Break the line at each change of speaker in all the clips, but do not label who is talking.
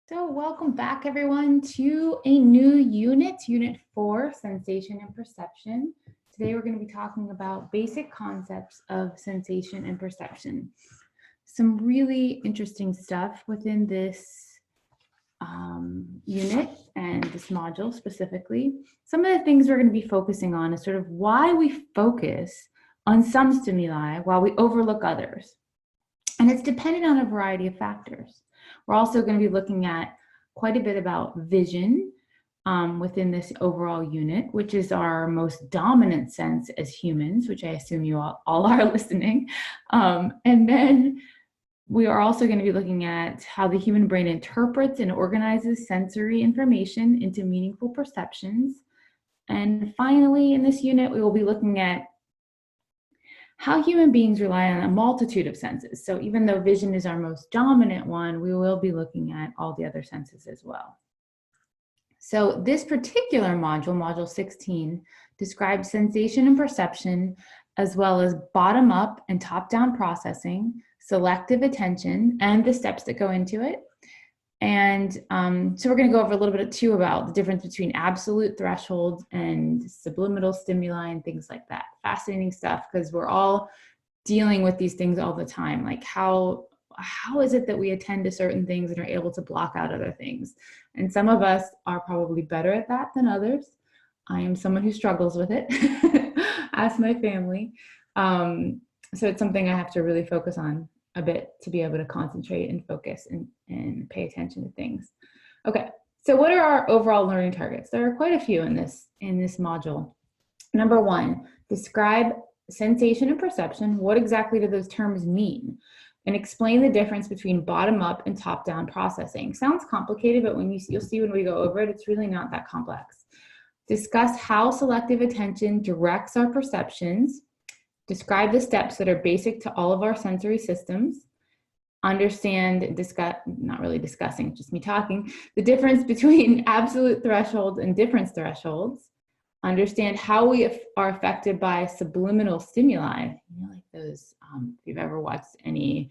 So welcome back everyone to a new unit 4, sensation and perception. Today we're going to be talking about basic concepts of sensation and perception. Some really interesting stuff within this unit and this module specifically. Some of the things we're going to be focusing on is sort of why we focus on some stimuli while we overlook others. And it's dependent on a variety of factors. We're also going to be looking at quite a bit about vision within this overall unit, which is our most dominant sense as humans, which I assume you all are listening. And then we are also going to be looking at how the human brain interprets and organizes sensory information into meaningful perceptions. And finally, in this unit, we will be looking at how human beings rely on a multitude of senses. So even though vision is our most dominant one, we will be looking at all the other senses as well. So this particular module, module 16, describes sensation and perception, as well as bottom-up and top-down processing, selective attention, and the steps that go into it. And so we're going to go over a little bit too about the difference between absolute thresholds and subliminal stimuli and things like that. Fascinating stuff, because we're all dealing with these things all the time. Like how is it that we attend to certain things and are able to block out other things? And some of us are probably better at that than others. I am someone who struggles with it. Ask my family. So it's something I have to really focus on a bit to be able to concentrate and focus and pay attention to things. Okay, so what are our overall learning targets? There are quite a few in this module. Number 1, describe sensation and perception. What exactly do those terms mean? And explain the difference between bottom-up and top-down processing. Sounds complicated, but you'll see when we go over it, it's really not that complex. Discuss how selective attention directs our perceptions. Describe the steps that are basic to all of our sensory systems. Understand, not really discussing, just me talking, the difference between absolute thresholds and difference thresholds. Understand how we are affected by subliminal stimuli. Like those, if you've ever watched any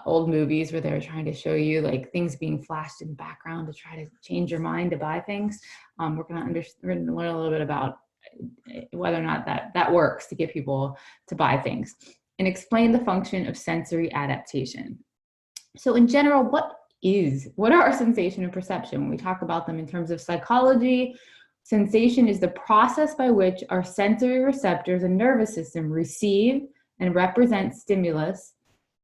old movies where they're trying to show you like things being flashed in the background to try to change your mind to buy things. We're going to learn a little bit about whether or not that works to get people to buy things, and explain the function of sensory adaptation. So in general, what are our sensation and perception? When we talk about them in terms of psychology, sensation is the process by which our sensory receptors and nervous system receive and represent stimulus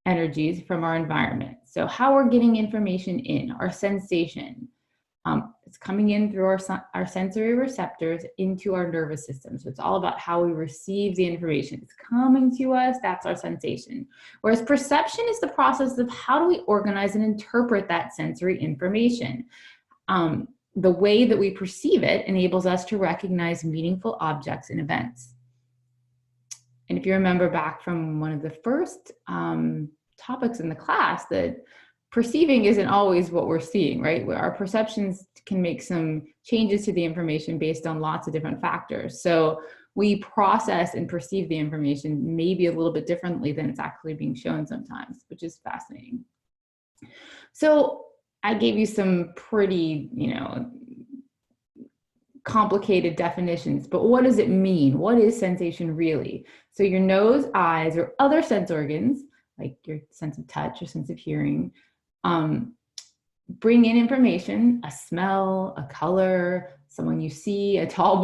energies from our environment. So how we're getting information in, our sensation, it's coming in through our sensory receptors into our nervous system. So it's all about how we receive the information. It's coming to us, that's our sensation. Whereas perception is the process of how do we organize and interpret that sensory information. The way that we perceive it enables us to recognize meaningful objects and events. And if you remember back from one of the first topics in the class, that perceiving isn't always what we're seeing, right? Our perceptions can make some changes to the information based on lots of different factors. So we process and perceive the information maybe a little bit differently than it's actually being shown sometimes, which is fascinating. So I gave you some pretty, complicated definitions, but what does it mean? What is sensation really? So your nose, eyes, or other sense organs, like your sense of touch or sense of hearing, bring in information, a smell, a color, someone you see, a tall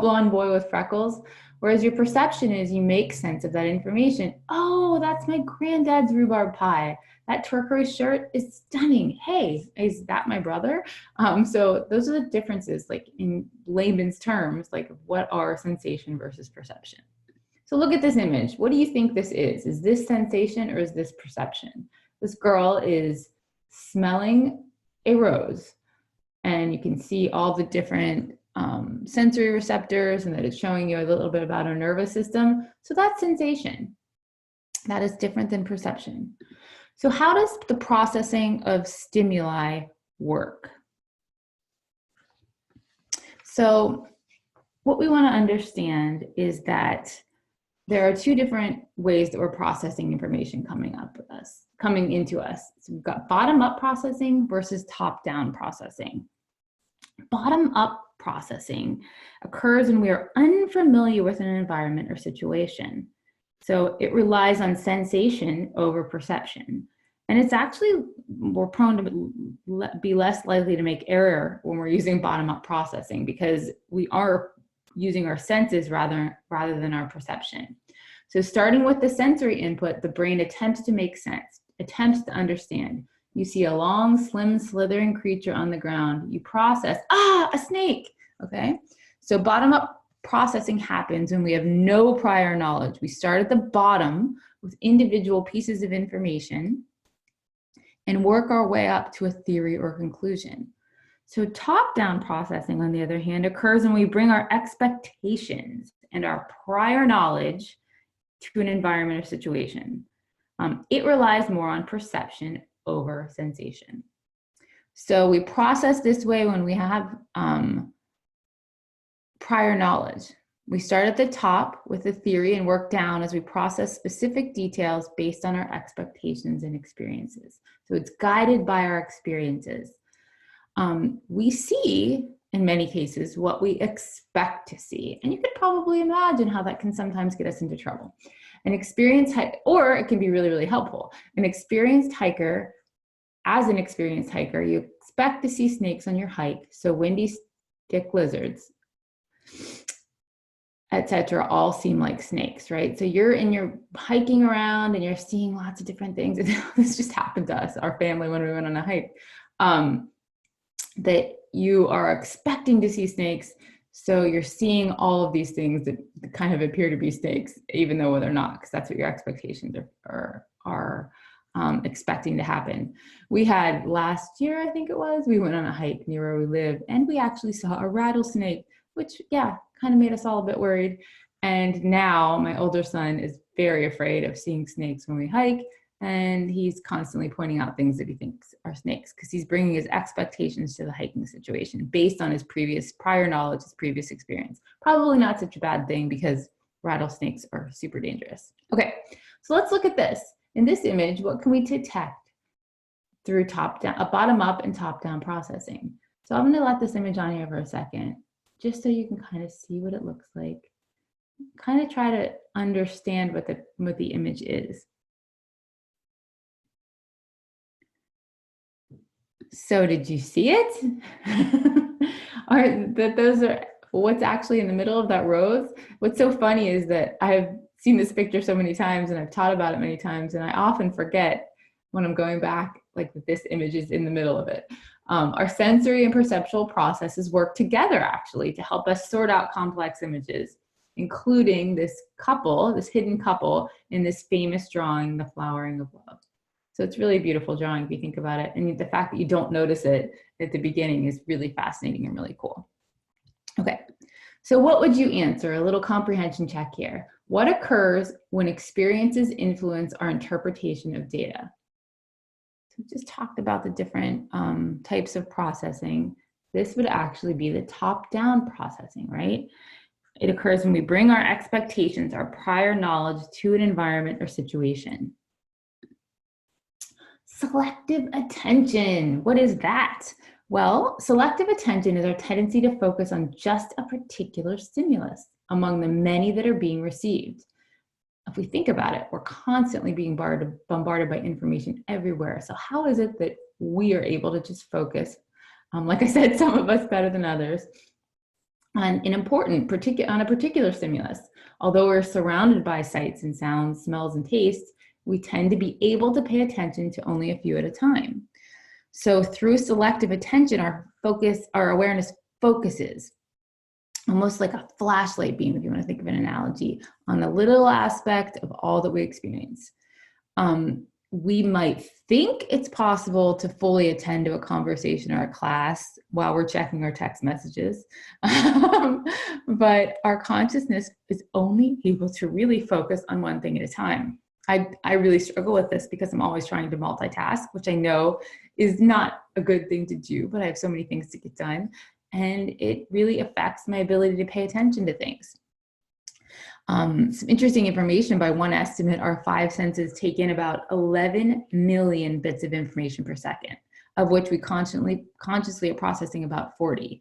blonde boy with freckles. Whereas your perception is you make sense of that information. Oh, that's my granddad's rhubarb pie. That turquoise shirt is stunning. Hey, is that my brother? So those are the differences, like in layman's terms, like what are sensation versus perception. So look at this image. What do you think this is? Is this sensation or is this perception? This girl is smelling a rose, and you can see all the different sensory receptors, and that it's showing you a little bit about our nervous system. So that's sensation. That is different than perception. So how does the processing of stimuli work? So what we want to understand is that there are two different ways that we're processing information coming into us. So we've got bottom-up processing versus top-down processing. Bottom-up processing occurs when we are unfamiliar with an environment or situation. So it relies on sensation over perception. And it's actually, we're prone to be less likely to make error when we're using bottom-up processing because we are using our senses rather than our perception. So starting with the sensory input, the brain attempts to make sense, attempts to understand. You see a long, slim, slithering creature on the ground. You process, a snake, okay? So bottom-up processing happens when we have no prior knowledge. We start at the bottom with individual pieces of information and work our way up to a theory or conclusion. So top-down processing, on the other hand, occurs when we bring our expectations and our prior knowledge to an environment or situation. It relies more on perception over sensation. So we process this way when we have prior knowledge. We start at the top with the theory and work down as we process specific details based on our expectations and experiences. So it's guided by our experiences. We see, in many cases, what we expect to see. And you could probably imagine how that can sometimes get us into trouble. Or it can be really, really helpful. As an experienced hiker, you expect to see snakes on your hike. So windy stick lizards, etc., all seem like snakes, right? So you're hiking around and you're seeing lots of different things. This just happened to us, our family, when we went on a hike. That you are expecting to see snakes, so you're seeing all of these things that kind of appear to be snakes, even though they're not, because that's what your expectations are expecting to happen. We had last year, I think it was, we went on a hike near where we live, and we actually saw a rattlesnake, which, yeah, kind of made us all a bit worried. And now my older son is very afraid of seeing snakes when we hike, and he's constantly pointing out things that he thinks are snakes because he's bringing his expectations to the hiking situation based on his prior knowledge, his previous experience. Probably not such a bad thing because rattlesnakes are super dangerous. Okay, so let's look at this. In this image, what can we detect through bottom up and top down processing? So I'm going to let this image on here for a second, just so you can kind of see what it looks like. Kind of try to understand what the image is. So did you see it? Those are what's actually in the middle of that rose. What's so funny is that I've seen this picture so many times and I've taught about it many times, and I often forget when I'm going back, like, that this image is in the middle of it. Our sensory and perceptual processes work together actually to help us sort out complex images, including this hidden couple in this famous drawing, The Flowering of Love. So it's really a beautiful drawing if you think about it. And the fact that you don't notice it at the beginning is really fascinating and really cool. Okay, so what would you answer? A little comprehension check here. What occurs when experiences influence our interpretation of data? So we just talked about the different types of processing. This would actually be the top-down processing, right? It occurs when we bring our expectations, our prior knowledge to an environment or situation. Selective attention, what is that? Well, selective attention is our tendency to focus on just a particular stimulus among the many that are being received. If we think about it, we're constantly being bombarded by information everywhere. So how is it that we are able to just focus, like I said, some of us better than others, on a particular stimulus? Although we're surrounded by sights and sounds, smells and tastes, we tend to be able to pay attention to only a few at a time. So through selective attention, our awareness focuses, almost like a flashlight beam, if you want to think of an analogy, on a little aspect of all that we experience. We might think it's possible to fully attend to a conversation or a class while we're checking our text messages, but our consciousness is only able to really focus on one thing at a time. I really struggle with this because I'm always trying to multitask, which I know is not a good thing to do, but I have so many things to get done, and it really affects my ability to pay attention to things. Some interesting information: by one estimate, our five senses take in about 11 million bits of information per second, of which we consciously are processing about 40.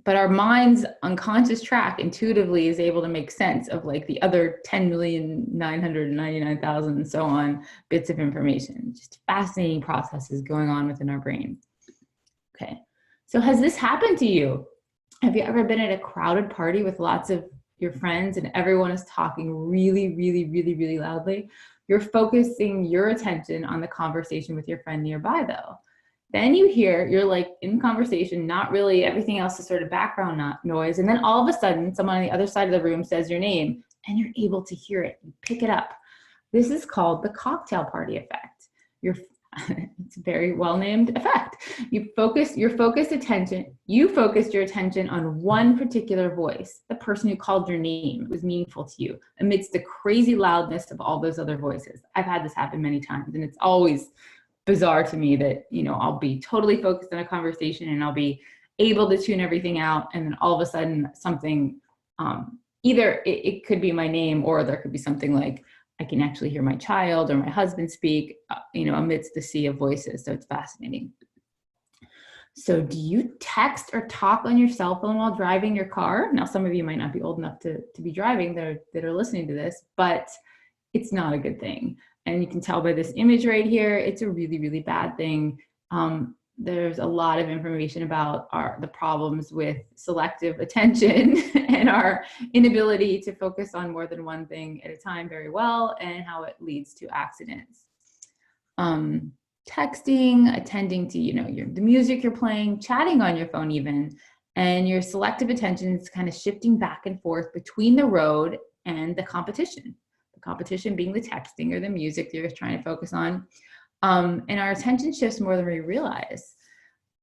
But our mind's unconscious track intuitively is able to make sense of like the other 10,999,000 and so on bits of information. Just fascinating processes going on within our brain. Okay, so has this happened to you? Have you ever been at a crowded party with lots of your friends and everyone is talking really, really, really, really loudly? You're focusing your attention on the conversation with your friend nearby though. Then you're like in conversation, not really, everything else is sort of background noise. And then all of a sudden, someone on the other side of the room says your name and you're able to hear it, you pick it up. This is called the cocktail party effect. It's a very well-named effect. You focused your attention on one particular voice, the person who called your name. It was meaningful to you amidst the crazy loudness of all those other voices. I've had this happen many times, and it's always bizarre to me that, I'll be totally focused on a conversation and I'll be able to tune everything out. And then all of a sudden something, either it could be my name, or there could be something like, I can actually hear my child or my husband speak, amidst the sea of voices. So it's fascinating. So do you text or talk on your cell phone while driving your car? Now, some of you might not be old enough to be driving that are listening to this, but it's not a good thing. And you can tell by this image right here, it's a really, really bad thing. There's a lot of information about the problems with selective attention and our inability to focus on more than one thing at a time very well, and how it leads to accidents. Texting, attending to, the music you're playing, chatting on your phone even, and your selective attention is kind of shifting back and forth between the road and the competition. The competition being the texting or the music that you're trying to focus on. And our attention shifts more than we realize.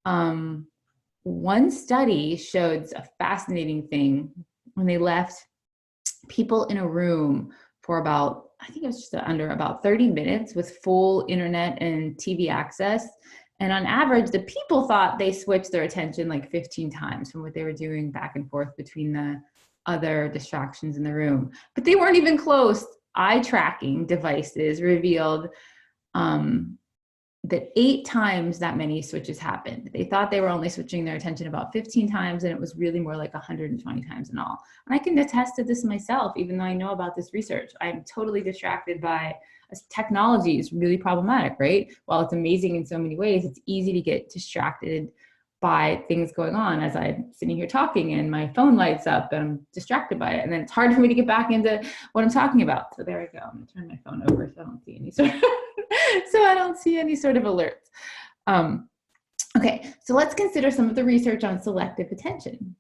One study showed a fascinating thing when they left people in a room for about, I think it was just under about 30 minutes with full internet and TV access. And on average, the people thought they switched their attention like 15 times from what they were doing back and forth between the other distractions in the room. But they weren't even close. Eye tracking devices revealed that 8 times that many switches happened. They thought they were only switching their attention about 15 times, and it was really more like 120 times in all. And I can attest to this myself, even though I know about this research. I'm totally distracted by technology. Is really problematic, right? While it's amazing in so many ways, it's easy to get distracted by things going on as I'm sitting here talking and my phone lights up and I'm distracted by it. And then it's hard for me to get back into what I'm talking about. So there I go. I'm gonna turn my phone over so I don't see any sort of alerts. Okay, so let's consider some of the research on selective attention.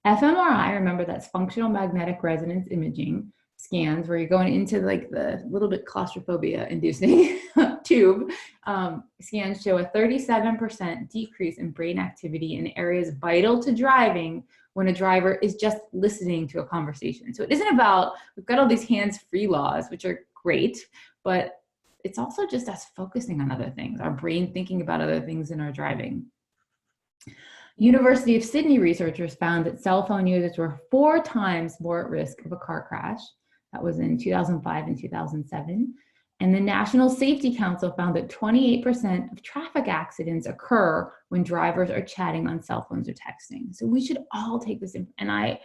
fMRI, remember that's functional magnetic resonance imaging scans, where you're going into like the little bit claustrophobia inducing tube. Scans show a 37% decrease in brain activity in areas vital to driving when a driver is just listening to a conversation. So it isn't about, we've got all these hands-free laws, which are great, but it's also just us focusing on other things, our brain thinking about other things in our driving. University of Sydney researchers found that cell phone users were 4 times more at risk of a car crash. That was in 2005 and 2007. And the National Safety Council found that 28% of traffic accidents occur when drivers are chatting on cell phones or texting. So we should all take this in. And I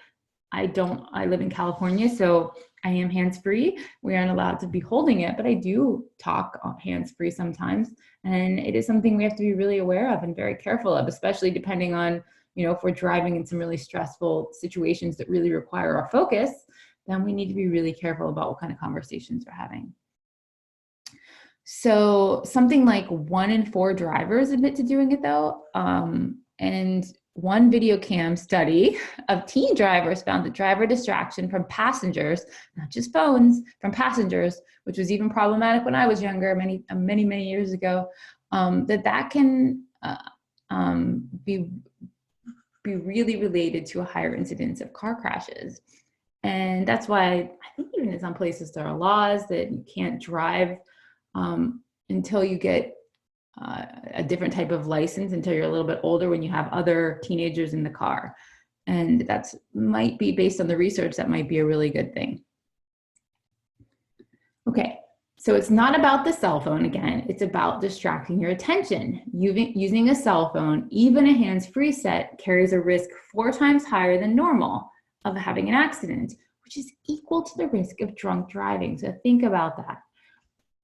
live in California, so I am hands-free. We aren't allowed to be holding it, but I do talk hands-free sometimes. And it is something we have to be really aware of and very careful of, especially depending on, if we're driving in some really stressful situations that really require our focus, then we need to be really careful about what kind of conversations we're having. So something like 1 in 4 drivers admit to doing it though. And one video cam study of teen drivers found that driver distraction from passengers, not just phones, from passengers, which was even problematic when I was younger, many years ago, that can be really related to a higher incidence of car crashes. And that's why I think even in some places there are laws that you can't drive until you get a different type of license, until you're a little bit older, when you have other teenagers in the car. And that's might be based on the research, that might be a really good thing. Okay, so it's not about the cell phone again, it's about distracting your attention. Using a cell phone, even a hands-free set, carries a risk 4 times higher than normal of having an accident, which is equal to the risk of drunk driving. So think about that.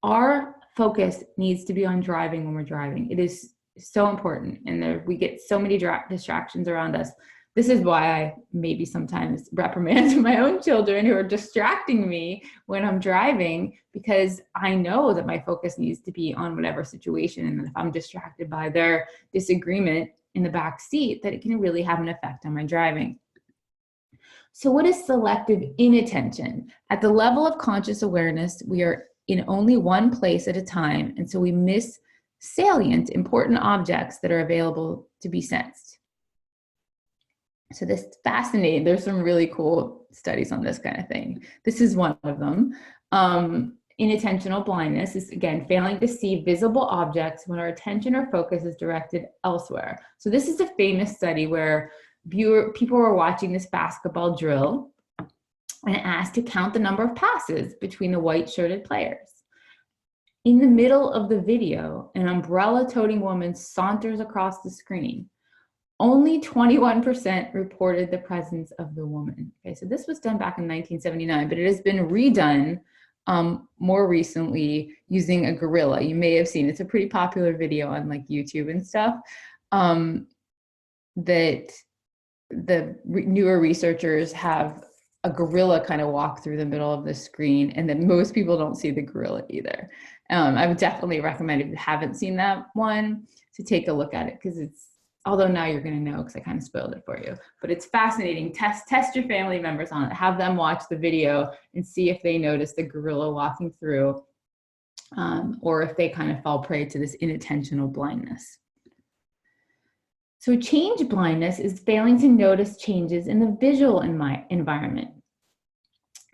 Our focus needs to be on driving when we're driving. It is so important, and we get so many distractions around us. This is why I maybe sometimes reprimand my own children who are distracting me when I'm driving, because I know that my focus needs to be on whatever situation, and if I'm distracted by their disagreement in the back seat, that it can really have an effect on my driving. So what is selective inattention? At the level of conscious awareness, we are in only one place at a time, and so we miss salient, important objects that are available to be sensed. So this is fascinating. There's some really cool studies on this kind of thing. This is one of them. Inattentional blindness is, again, failing to see visible objects when our attention or focus is directed elsewhere. So this is a famous study where people were watching this basketball drill and asked to count the number of passes between the white shirted players. In the middle of the video, an umbrella-toting woman saunters across the screen. Only 21% reported the presence of the woman. Okay, so this was done back in 1979, but it has been redone more recently using a gorilla. You may have seen, it's a pretty popular video on like YouTube and stuff, that the newer researchers have a gorilla kind of walk through the middle of the screen, and then most people don't see the gorilla either. I would definitely recommend, if you haven't seen that one, to take a look at it, because it's, although now you're going to know because I kind of spoiled it for you, but it's fascinating. Test your family members on it. Have them watch the video and see if they notice the gorilla walking through, or if they kind of fall prey to this inattentional blindness. So change blindness is failing to notice changes in the visual environment.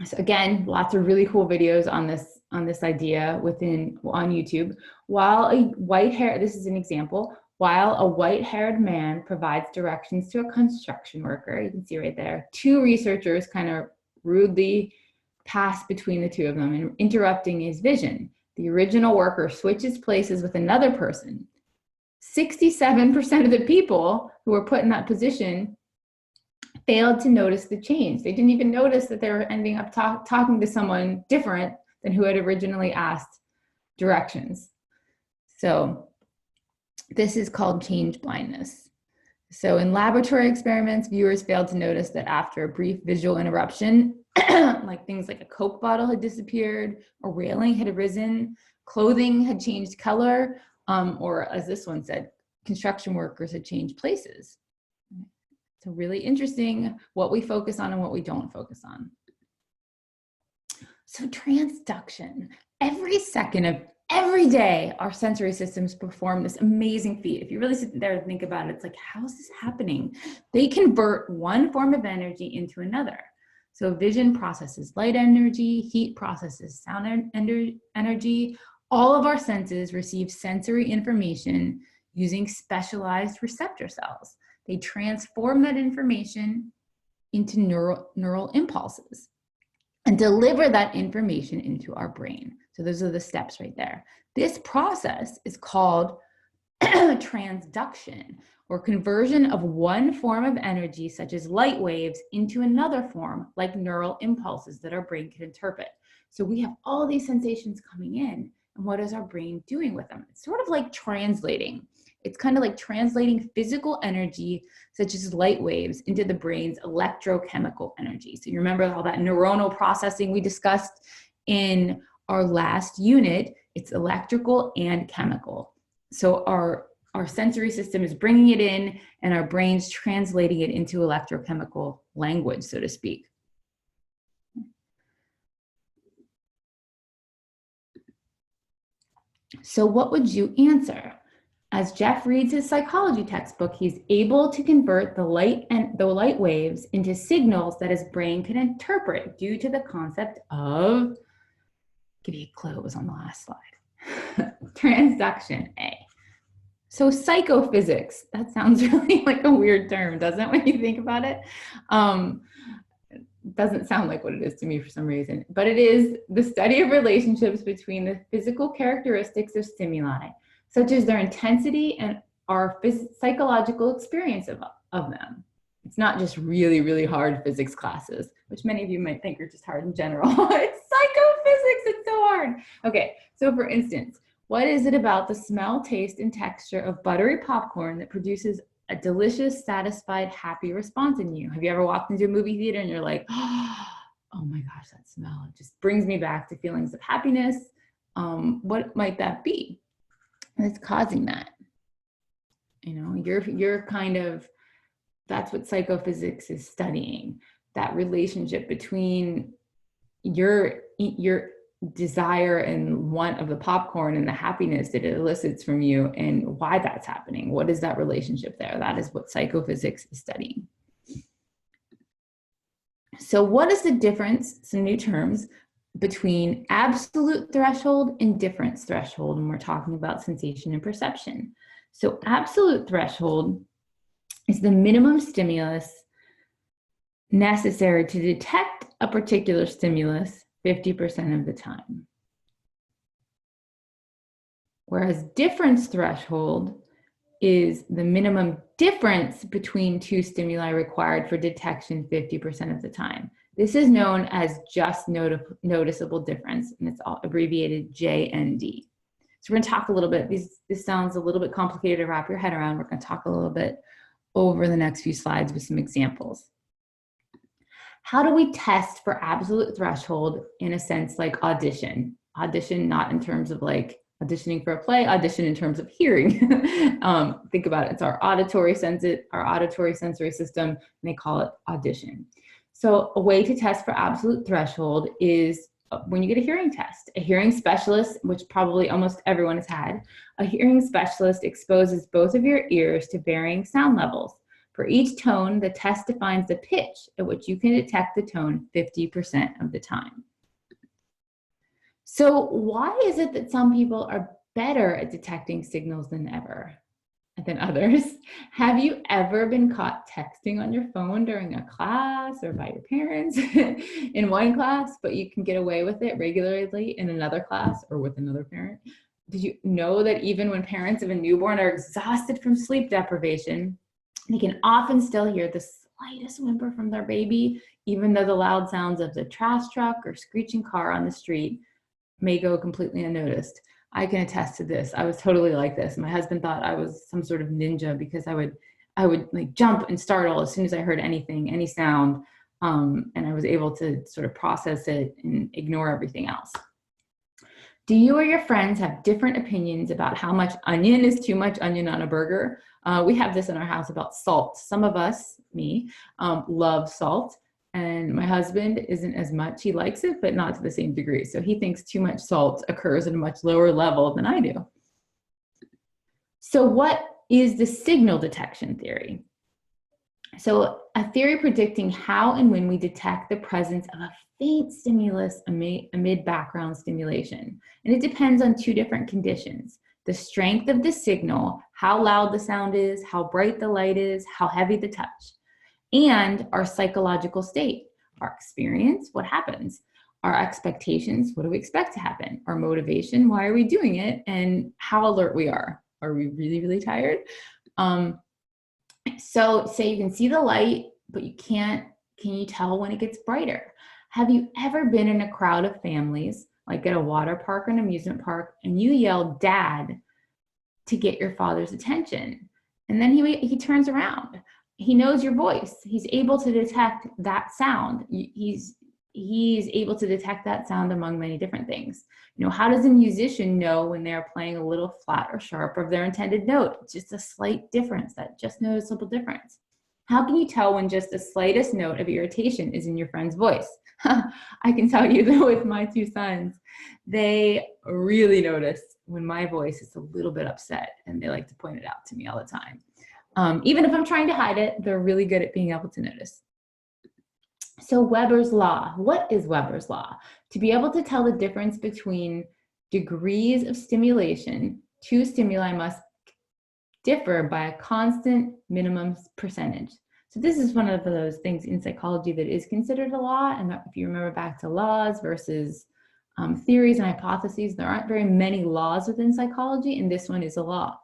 So again, lots of really cool videos on this idea on YouTube. While a white-haired, this is an example, while a white-haired man provides directions to a construction worker, you can see right there, 2 researchers kind of rudely pass between the 2 of them and interrupting his vision. The original worker switches places with another person. 67% of the people who were put in that position failed to notice the change. They didn't even notice that they were ending up talking to someone different than who had originally asked directions. So this is called change blindness. So in laboratory experiments, viewers failed to notice that after a brief visual interruption, like things like a Coke bottle had disappeared, a railing had arisen, clothing had changed color, or as this one said, construction workers had changed places. So really interesting what we focus on and what we don't focus on. So transduction. Every second of every day, our sensory systems perform this amazing feat. If you really sit there and think about it, it's like, how is this happening? They convert one form of energy into another. So vision processes light energy, heat processes sound energy. All of our senses receive sensory information using specialized receptor cells. They transform that information into neural impulses and deliver that information into our brain. So those are the steps right there. This process is called transduction, or conversion of one form of energy, such as light waves, into another form, like neural impulses that our brain can interpret. So we have all these sensations coming in, and what is our brain doing with them? It's sort of like translating. It's kind of like translating physical energy, such as light waves, into the brain's electrochemical energy. So you remember all that neuronal processing we discussed in our last unit? It's electrical and chemical. So our sensory system is bringing it in, and our brain's translating it into electrochemical language, so to speak. So what would you answer? As Jeff reads his psychology textbook, he's able to convert the light waves into signals that his brain can interpret due to the concept of, give you a clue, it was on the last slide, transduction, A. So psychophysics, that sounds really like a weird term, doesn't it, when you think about it? Doesn't sound like what it is to me for some reason, but it is the study of relationships between the physical characteristics of stimuli, such as their intensity and our psychological experience of them. It's not just really, really hard physics classes, which many of you might think are just hard in general. It's psychophysics, it's so hard. Okay, so for instance, what is it about the smell, taste, and texture of buttery popcorn that produces a delicious, satisfied, happy response in you? Have you ever walked into a movie theater and you're like, oh my gosh, that smell, it just brings me back to feelings of happiness? What might that be that's causing that? You know, you're kind of, that's what psychophysics is studying, that relationship between your desire and want of the popcorn and the happiness that it elicits from you and why that's happening. What is that relationship there? That is what psychophysics is studying. So what is the difference, some new terms, between absolute threshold and difference threshold when we're talking about sensation and perception? So absolute threshold is the minimum stimulus necessary to detect a particular stimulus 50% of the time. Whereas difference threshold is the minimum difference between two stimuli required for detection 50% of the time. This is known as just noticeable difference, and it's all abbreviated JND. So we're going to talk a little bit, this sounds a little bit complicated to wrap your head around. We're going to talk a little bit over the next few slides with some examples. How do we test for absolute threshold in a sense like audition? Audition not in terms of like auditioning for a play, audition in terms of hearing. Think about it, it's our auditory sensory system, and they call it audition. So a way to test for absolute threshold is when you get a hearing test. A hearing specialist, which probably almost everyone has had, a hearing specialist exposes both of your ears to varying sound levels. For each tone, the test defines the pitch at which you can detect the tone 50% of the time. So why is it that some people are better at detecting signals than others? Have you ever been caught texting on your phone during a class or by your parents in one class, but you can get away with it regularly in another class or with another parent? Did you know that even when parents of a newborn are exhausted from sleep deprivation, they can often still hear the slightest whimper from their baby, even though the loud sounds of the trash truck or screeching car on the street may go completely unnoticed? I can attest to this. I was totally like this. My husband thought I was some sort of ninja because I would like jump and startle as soon as I heard anything, any sound, and I was able to sort of process it and ignore everything else. Do you or your friends have different opinions about how much onion is too much onion on a burger? We have this in our house about salt. Some of us, me, love salt, and my husband isn't as much. He likes it, but not to the same degree. So he thinks too much salt occurs at a much lower level than I do. So what is the signal detection theory? So a theory predicting how and when we detect the presence of a faint stimulus amid background stimulation. And it depends on two different conditions: the strength of the signal, how loud the sound is, how bright the light is, how heavy the touch, and our psychological state, our experience, what happens, our expectations, what do we expect to happen, our motivation, why are we doing it, and how alert we are. Are we really, really tired? So say you can see the light, but can you tell when it gets brighter? Have you ever been in a crowd of families, like at a water park or an amusement park, and you yell "Dad" to get your father's attention? And then he turns around. He knows your voice. He's able to detect that sound. He's able to detect that sound among many different things. You know, how does a musician know when they're playing a little flat or sharp of their intended note? It's just a slight difference, that just noticeable difference. How can you tell when just the slightest note of irritation is in your friend's voice? I can tell you that with my two sons, they really notice when my voice is a little bit upset, and they like to point it out to me all the time. Even if I'm trying to hide it, they're really good at being able to notice. So Weber's law. What is Weber's law? To be able to tell the difference between degrees of stimulation, two stimuli must differ by a constant minimum percentage. So this is one of those things in psychology that is considered a law. And if you remember back to laws versus theories and hypotheses, there aren't very many laws within psychology, and this one is a law.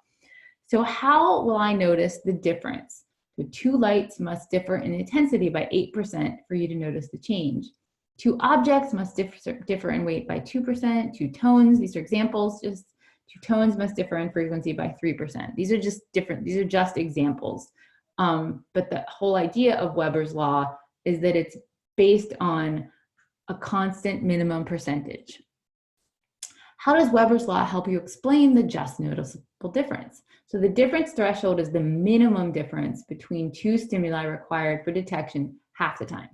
So how will I notice the difference? So two lights must differ in intensity by 8% for you to notice the change. Two objects must differ in weight by 2%. Two tones, these are examples, just two tones must differ in frequency by 3%. These are just different, these are just examples. But the whole idea of Weber's law is that it's based on a constant minimum percentage. How does Weber's law help you explain the just noticeable difference? So the difference threshold is the minimum difference between two stimuli required for detection half the time.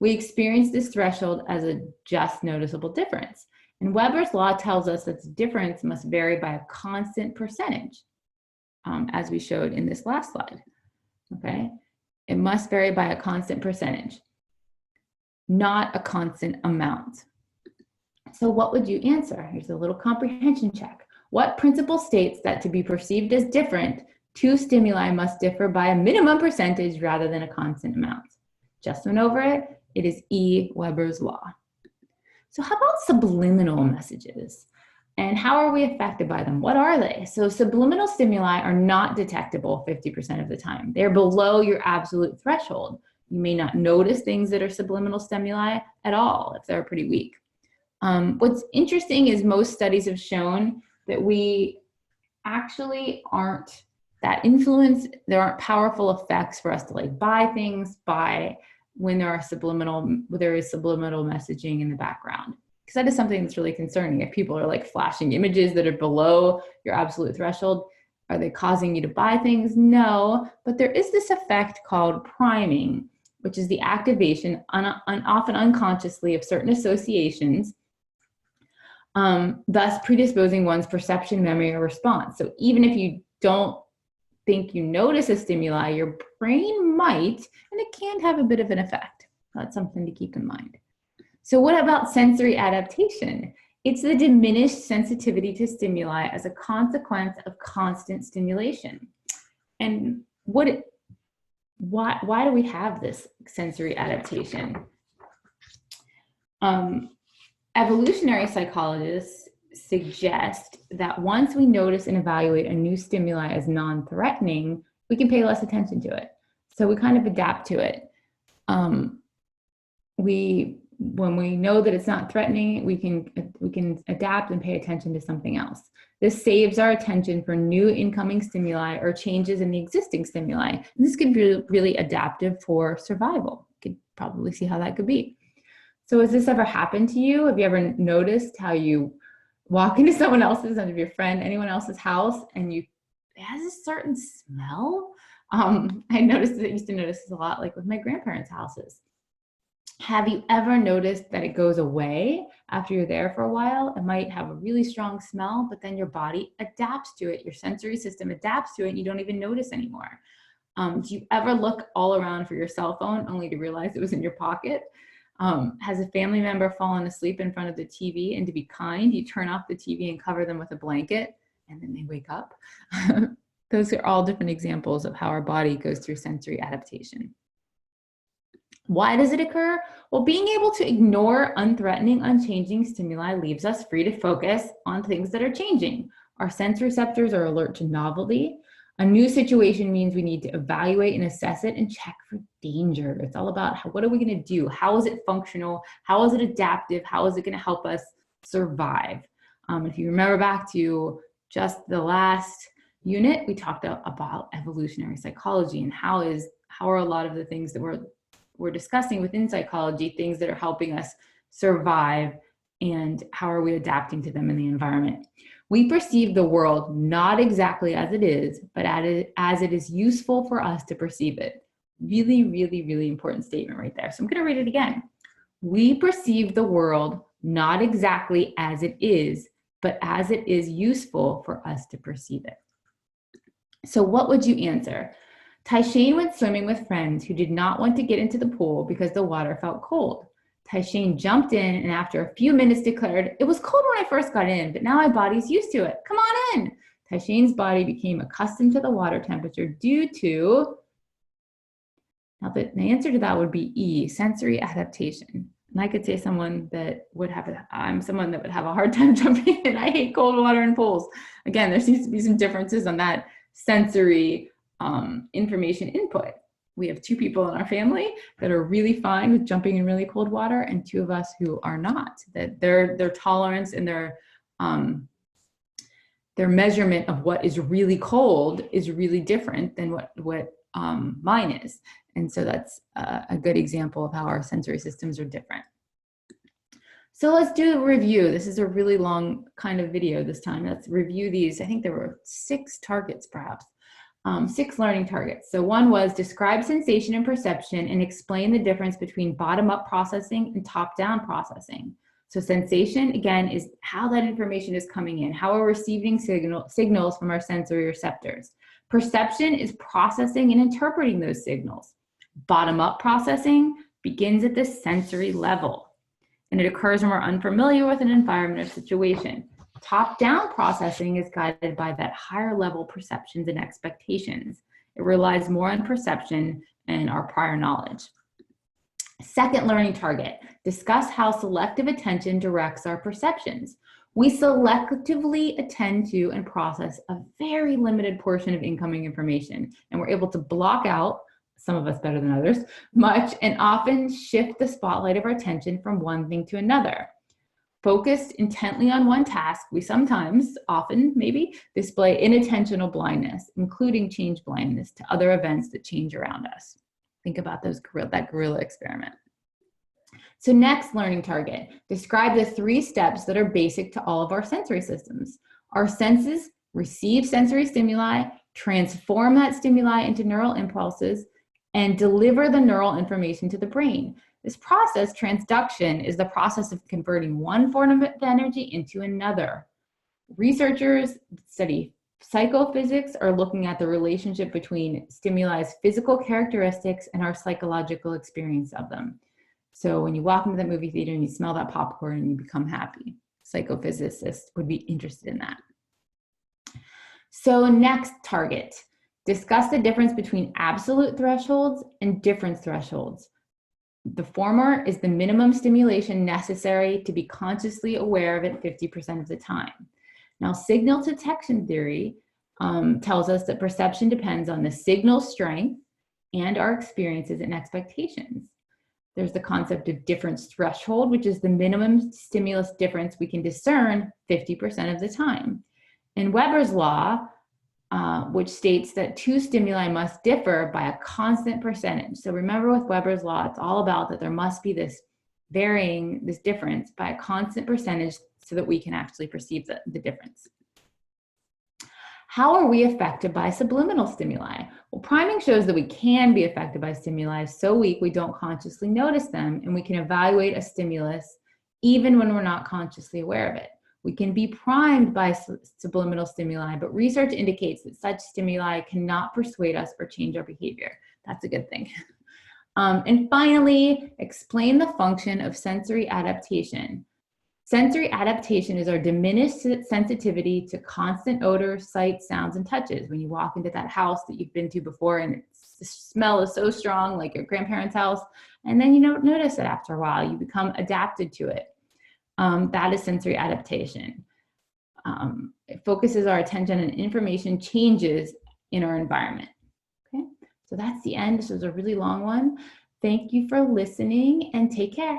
We experience this threshold as a just noticeable difference. And Weber's law tells us that the difference must vary by a constant percentage, as we showed in this last slide. Okay, it must vary by a constant percentage, not a constant amount. So what would you answer? Here's a little comprehension check. What principle states that to be perceived as different, two stimuli must differ by a minimum percentage rather than a constant amount? Just went over it. It is E. Weber's law. So how about subliminal messages? And how are we affected by them? What are they? So subliminal stimuli are not detectable 50% of the time. They're below your absolute threshold. You may not notice things that are subliminal stimuli at all if they're pretty weak. What's interesting is most studies have shown that we actually aren't that influenced. There aren't powerful effects for us to like buy things when there is subliminal messaging in the background. Because that is something that's really concerning. If people are like flashing images that are below your absolute threshold, are they causing you to buy things? No, but there is this effect called priming, which is the activation, often unconsciously, of certain associations, thus predisposing one's perception, memory, or response. So even if you don't think you notice a stimuli, your brain might, and it can have a bit of an effect. That's something to keep in mind. So what about sensory adaptation? It's the diminished sensitivity to stimuli as a consequence of constant stimulation. And why do we have this sensory adaptation? Evolutionary psychologists suggest that once we notice and evaluate a new stimuli as non-threatening, we can pay less attention to it. So we kind of adapt to it. When we know that it's not threatening, we can adapt and pay attention to something else. This saves our attention for new incoming stimuli or changes in the existing stimuli. And this could be really adaptive for survival. You could probably see how that could be. So has this ever happened to you? Have you ever noticed how you walk into someone else's, of your friend, anyone else's house, and it has a certain smell? I used to notice this a lot, like with my grandparents' houses. Have you ever noticed that it goes away after you're there for a while? It might have a really strong smell, but then your body adapts to it. Your sensory system adapts to it, and you don't even notice anymore. Do you ever look all around for your cell phone only to realize it was in your pocket? Has a family member fallen asleep in front of the TV, and to be kind, you turn off the TV and cover them with a blanket, and then they wake up? Those are all different examples of how our body goes through sensory adaptation. Why does it occur? Well, being able to ignore unthreatening, unchanging stimuli leaves us free to focus on things that are changing. Our sense receptors are alert to novelty. A new situation means we need to evaluate and assess it and check for danger. It's all about what are we going to do? How is it functional? How is it adaptive? How is it going to help us survive? If you remember back to just the last unit, we talked about evolutionary psychology and how are a lot of the things that we're discussing within psychology, things that are helping us survive, and how are we adapting to them in the environment. We perceive the world not exactly as it is, but as it is useful for us to perceive it. Really, really, really important statement right there. So I'm going to read it again. We perceive the world not exactly as it is, but as it is useful for us to perceive it. So what would you answer? Taishane went swimming with friends who did not want to get into the pool because the water felt cold. Taishane jumped in and after a few minutes declared, "It was cold when I first got in, but now my body's used to it. Come on in." Taishane's body became accustomed to the water temperature due to, now the answer to that would be E, sensory adaptation. And I could say someone that would have, I'm someone that would have a hard time jumping in. I hate cold water in pools. Again, there seems to be some differences on that sensory information input. We have 2 people in our family that are really fine with jumping in really cold water, and 2 of us who are not. That their tolerance and their measurement of what is really cold is really different than what mine is. And so that's a good example of how our sensory systems are different. So let's do a review. This is a really long kind of video this time. Let's review these. I think there were 6 targets perhaps. 6 learning targets. So one was describe sensation and perception and explain the difference between bottom-up processing and top-down processing. So sensation, again, is how that information is coming in, how we're receiving signals from our sensory receptors. Perception is processing and interpreting those signals. Bottom-up processing begins at the sensory level, and it occurs when we're unfamiliar with an environment or situation. Top-down processing is guided by that higher level perceptions and expectations. It relies more on perception and our prior knowledge. Second learning target, discuss how selective attention directs our perceptions. We selectively attend to and process a very limited portion of incoming information, and we're able to block out, some of us better than others, much, and often shift the spotlight of our attention from one thing to another. Focused intently on one task, we sometimes, often maybe, display inattentional blindness, including change blindness to other events that change around us. Think about that gorilla experiment. So next learning target, describe the 3 steps that are basic to all of our sensory systems. Our senses receive sensory stimuli, transform that stimuli into neural impulses, and deliver the neural information to the brain. This process, transduction, is the process of converting one form of energy into another. Researchers that study psychophysics are looking at the relationship between stimulu's physical characteristics and our psychological experience of them. So when you walk into that movie theater and you smell that popcorn and you become happy, psychophysicists would be interested in that. So next target, discuss the difference between absolute thresholds and difference thresholds. The former is the minimum stimulation necessary to be consciously aware of it 50% of the time. Now, signal detection theory tells us that perception depends on the signal strength and our experiences and expectations. There's the concept of difference threshold, which is the minimum stimulus difference we can discern 50% of the time. And Weber's law, which states that 2 stimuli must differ by a constant percentage. So remember with Weber's law, it's all about that there must be this difference by a constant percentage so that we can actually perceive the difference. How are we affected by subliminal stimuli? Well, priming shows that we can be affected by stimuli so weak we don't consciously notice them, and we can evaluate a stimulus even when we're not consciously aware of it. We can be primed by subliminal stimuli, but research indicates that such stimuli cannot persuade us or change our behavior. That's a good thing. And finally, explain the function of sensory adaptation. Sensory adaptation is our diminished sensitivity to constant odors, sights, sounds, and touches. When you walk into that house that you've been to before and the smell is so strong, like your grandparents' house, and then you don't notice it after a while, you become adapted to it. That is sensory adaptation. It focuses our attention on information changes in our environment. Okay, so that's the end. This was a really long one. Thank you for listening and take care.